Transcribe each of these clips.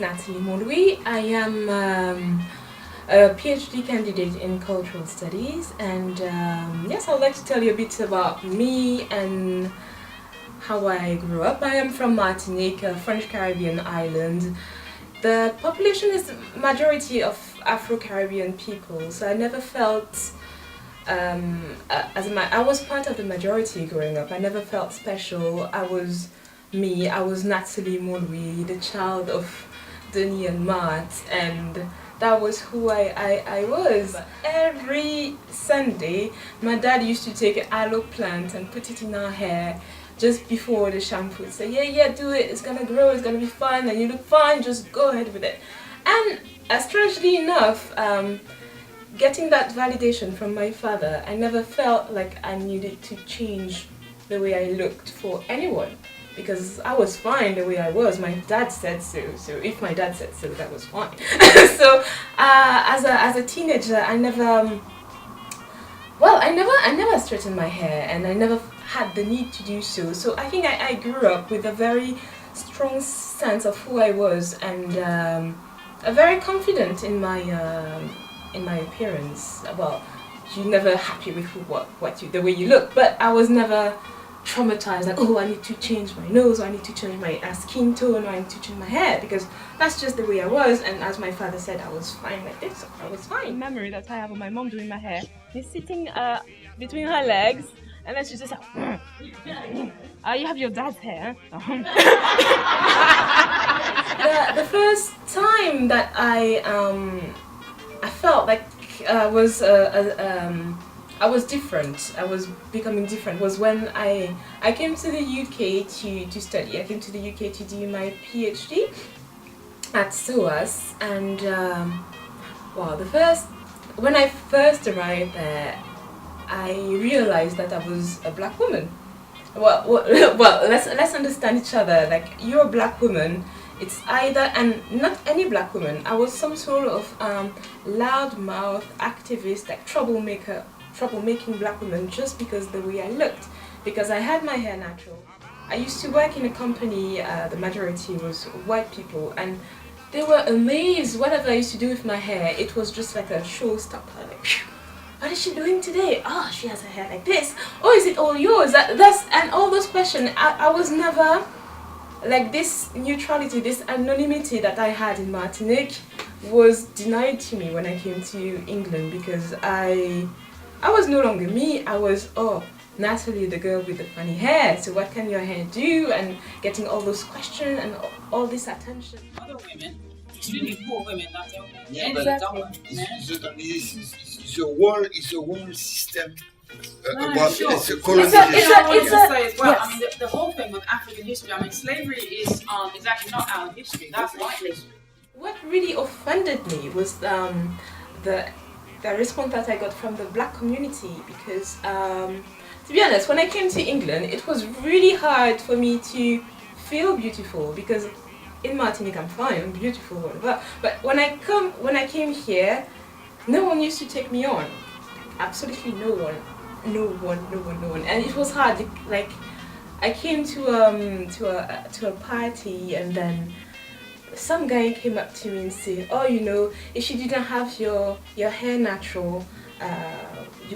Nathalie Montlouis. I am a PhD candidate in cultural studies, and yes, I would like to tell you a bit about me and how I grew up. I am from Martinique, a French Caribbean island. The population is majority of Afro-Caribbean people, so I never felt I was part of the majority growing up. I never felt special. I was me. I was Nathalie Montlouis, the child of Denis and Marthe, and that was who I was. Every Sunday, my dad used to take an aloe plant and put it in our hair just before the shampoo. Say, yeah, do it. It's gonna grow. It's gonna be fine, and you look fine. Just go ahead with it. And strangely enough, getting that validation from my father, I never felt like I needed to change the way I looked for anyone, because I was fine the way I was. My dad said so, so if my dad said so, that was fine. So as a teenager, I never straightened my hair, and I never had the need to do so. So I think I grew up with a very strong sense of who I was, and a very confident in my appearance. Well, you're never happy with the way you look, but I was never traumatized like, oh, I need to change my nose, or I need to change my skin tone, or I need to change my hair, because that's just the way I was. And as my father said, I was fine like this, so I was fine. The memory that I have of my mom doing my hair is sitting between her legs, and then she's just like, you have your dad's hair. The first time that I felt like I was different, I was becoming different, was when I came to the UK to study. I came to the UK to do my PhD at SOAS, and when I first arrived there, I realized that I was a black woman. Well, let's understand each other. Like, you're a black woman. It's either, and not any black woman. I was some sort of loudmouth activist, like troublemaking black woman, just because the way I looked, because I had my hair natural. I used to work in a company. The majority was white people, and they were amazed whatever I used to do with my hair. It was just like a showstopper. Like, phew, what is she doing today? Oh, she has her hair like this. Oh, is it all yours? And all those questions. I was never like, this neutrality, this anonymity that I had in Martinique was denied to me when I came to England, because I was no longer me. I was, oh, Nathalie, the girl with the funny hair, so what can your hair do? And getting all those questions and all this attention. Other women, extremely poor women, not the only. Yeah, exactly. It's a whole system. Sure. It's a colonization. Yes. Yes. I mean, the whole thing with African history, I mean, slavery is actually not our history. That's white history. What really offended me was the response that I got from the black community, because to be honest, when I came to England, it was really hard for me to feel beautiful, because in Martinique I'm fine, I'm beautiful, whatever. But when I came here, no one used to take me on. Absolutely no one. And it was hard. Like, I came to a party, and then some guy came up to me and said, oh, if you didn't have your hair natural,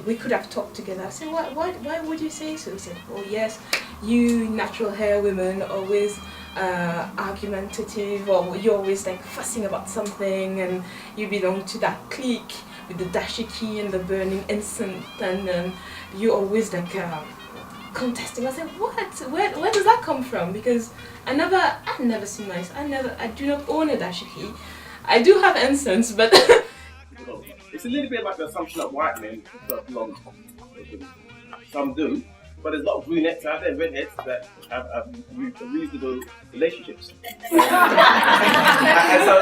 we could have talked together. I said, why would you say so? He said, oh yes, you natural hair women always argumentative, or you're always like fussing about something, and you belong to that clique with the dashiki and the burning incense, and you always like contesting. I said, what? Where does that come from? Because I've never seen I do not own a dashiki. I do have incense, but it's a little bit like the assumption that white men have long. Some do, but there's a lot of brunettes out there, redheads, that have reasonable relationships. And so,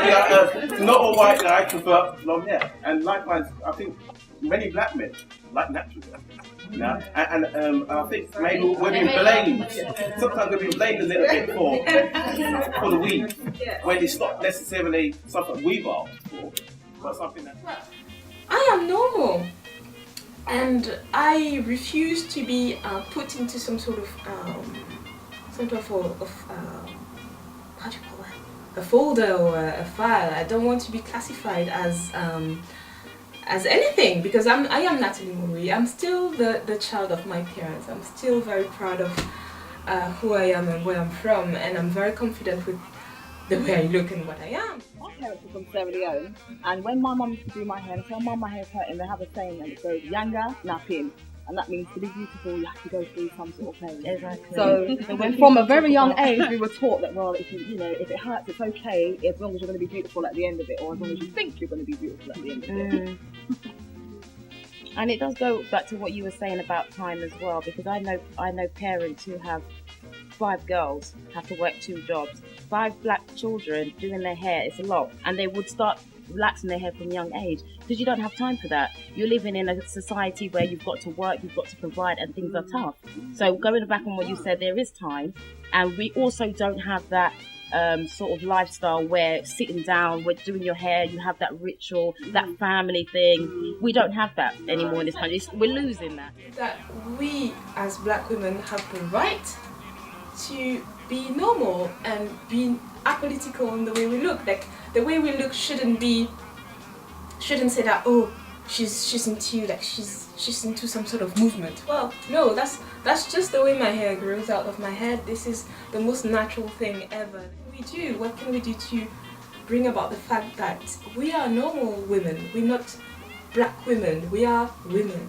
not all white guys prefer long hair. And likewise, I think many black men like natural hair. And I think maybe we've been blamed. Sometimes we've been blamed a little bit for the weave, when it's not necessarily something we've asked for, but something that. I am normal, and I refuse to be put into some sort of how do you call that? a folder or a file. I don't want to be classified as anything, because I am Nathalie Montlouis. I'm still the child of my parents. I'm still very proud of who I am and where I'm from, and I'm very confident with the way I look and what I am. My parents are from Sierra Leone, and when my mum used to do my hair, and tell mum my hair's hurting, they have a saying, and it goes, Yanga, napping. And that means to be beautiful, you have to go through some sort of pain. Exactly. So from a very young age, we were taught that, well, if if it hurts, it's okay, as long as you're going to be beautiful at the end of it, or as long as you think you're going to be beautiful at the end of it. And it does go back to what you were saying about time as well, because I know parents who have 5 girls, have to work 2 jobs, 5 black children doing their hair. It's a lot, and they would start relaxing their hair from a young age, because you don't have time for that. You're living in a society where you've got to work, you've got to provide, and things are tough. So going back on what you said, there is time, and we also don't have that sort of lifestyle where sitting down, we're doing your hair, you have that ritual, that family thing. We don't have that anymore in this country. We're losing that. That we as black women have the right to be normal and be apolitical in the way we look. Like, the way we look shouldn't say that, oh, she's into some sort of movement. Well, no, that's just the way my hair grows out of my head. This is the most natural thing ever. What can we do to bring about the fact that we are normal women? We're not black women, we are women.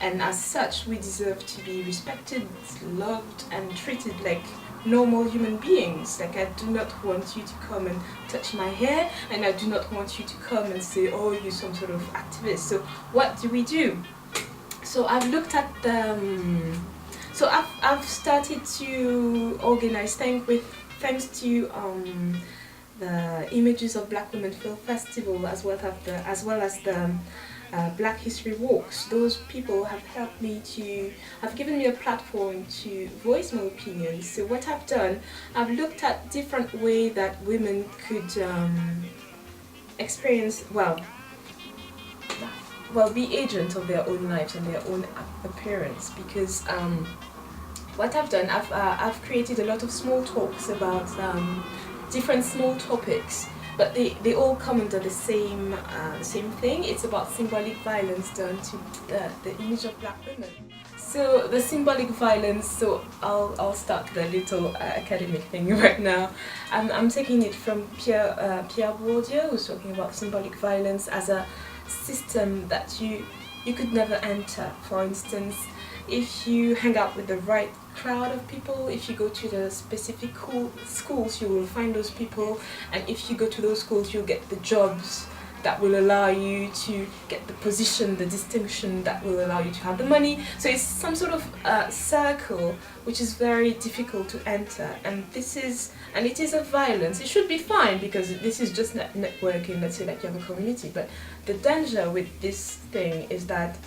And as such, we deserve to be respected, loved, and treated like normal human beings. Like, I do not want you to come and touch my hair, and I do not want you to come and say, oh, you're some sort of activist. So what do? So I've looked at so I've started to organize thanks to the Images of Black Women Film Festival, as well as the Black History Walks. Those people have given me a platform to voice my opinions. So what I've done, I've looked at different ways that women could experience, be agents of their own lives and their own appearance. Because what I've done, I've created a lot of small talks about different small topics, but they all come under the same thing. It's about symbolic violence done to the image of black women. So the symbolic violence, so I'll start the little academic thing right now. I'm taking it from Pierre Bourdieu, who's talking about symbolic violence as a system that you could never enter. For instance, if you hang out with the right crowd of people, if you go to the specific schools, you will find those people, and if you go to those schools, you'll get the jobs that will allow you to get the position, the distinction that will allow you to have the money. So it's some sort of circle which is very difficult to enter, and it is a violence. It should be fine because this is just networking, let's say, like you have a community, but the danger with this thing is that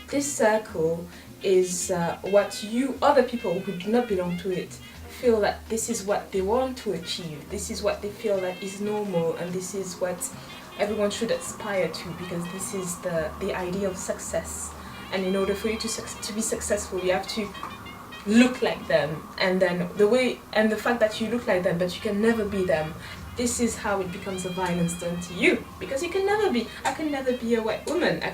this circle is what other people who do not belong to it, feel that this is what they want to achieve, this is what they feel that is normal, and this is what everyone should aspire to, because this is the idea of success. And in order for you to be successful, you have to look like them, and then the fact that you look like them but you can never be them, this is how it becomes a violence done to you, because I can never be a white woman. I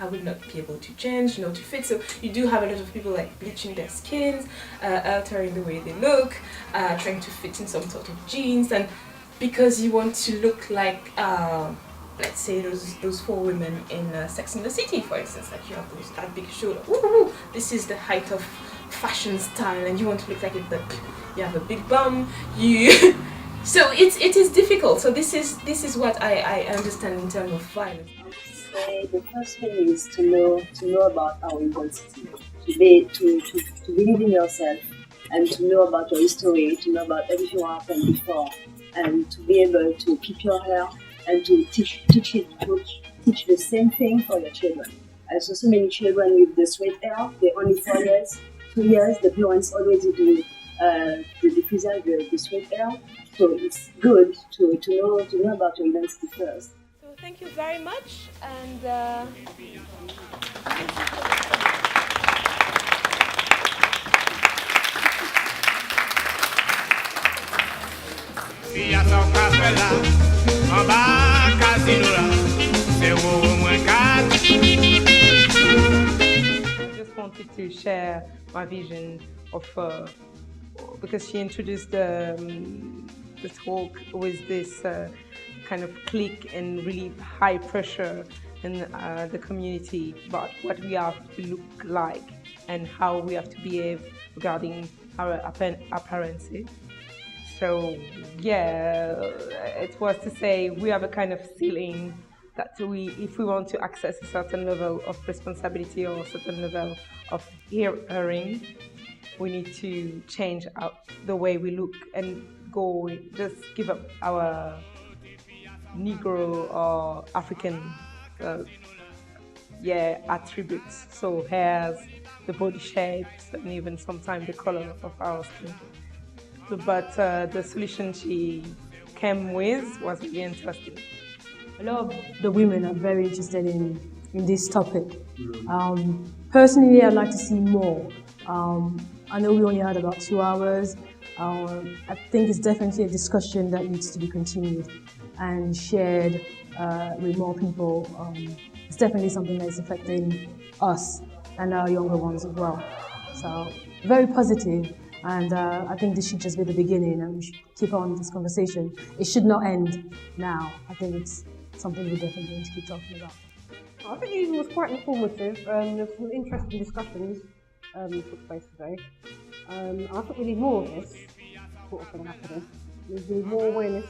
would not be able to change, to fit. So you do have a lot of people like bleaching their skins, altering the way they look, trying to fit in some sort of jeans, and because you want to look like, let's say those 4 women in Sex and the City, for instance, like you have that big shoulder. Ooh, this is the height of fashion style, and you want to look like it, but you have a big bum. So it is difficult. So this is what I understand in terms of violence. So the first thing is to know about our identity, to believe in yourself, and to know about your history, to know about everything that happened before, and to be able to keep your hair and to teach the same thing for your children. I saw so many children with the straight hair. They're only 4 years, 2 years. The parents already do the straight hair. So it's good to know about your identity first. So thank you very much, and just wanted to share my vision of because she introduced the talk with this kind of clique and really high pressure in the community about what we have to look like and how we have to behave regarding our appearances. So yeah, it was to say we have a kind of ceiling that if we want to access a certain level of responsibility or a certain level of hearing, we need to change the way we look and just give up our Negro or African attributes, so hairs, the body shapes, and even sometimes the color of our skin. But the solution she came with was really interesting. A lot of the women are very interested in this topic. Personally, I'd like to see more. I know we only had about 2 hours. I think it's definitely a discussion that needs to be continued and shared with more people. It's definitely something that is affecting us and our younger ones as well. So very positive, and I think this should just be the beginning, and we should keep on this conversation. It should not end now. I think it's something we're definitely going to keep talking about. I think it was quite informative. There's some interesting discussions took place today. I think we need more of this sort of thing happening. We need more awareness.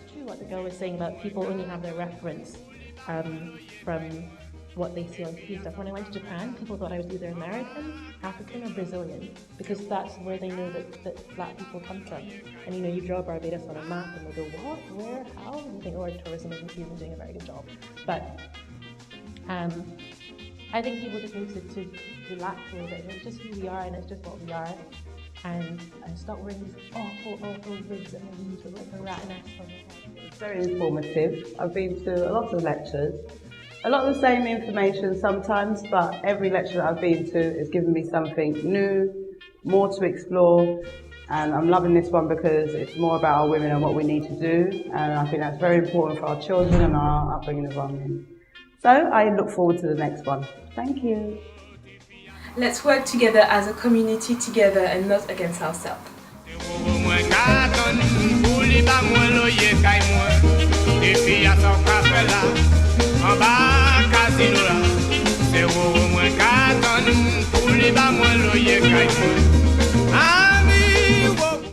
It's true what the girl was saying about people only have their reference from what they see on TV stuff. When I went to Japan, people thought I was either American, African, or Brazilian, because that's where they know that black people come from. And you draw Barbados on a map and they go, what, where, how? And you think, oh, our tourism agency isn't doing a very good job. But I think people just need to relax a little bit. It's just who we are and it's just what we are. And stop wearing these awful wigs and weaves with like a rat nest on your head. It's very informative. I've been to a lot of lectures. A lot of the same information sometimes, but every lecture that I've been to has given me something new, more to explore. And I'm loving this one because it's more about our women and what we need to do. And I think that's very important for our children and our upbringing of our women. So I look forward to the next one. Thank you. Let's work together as a community together and not against ourselves.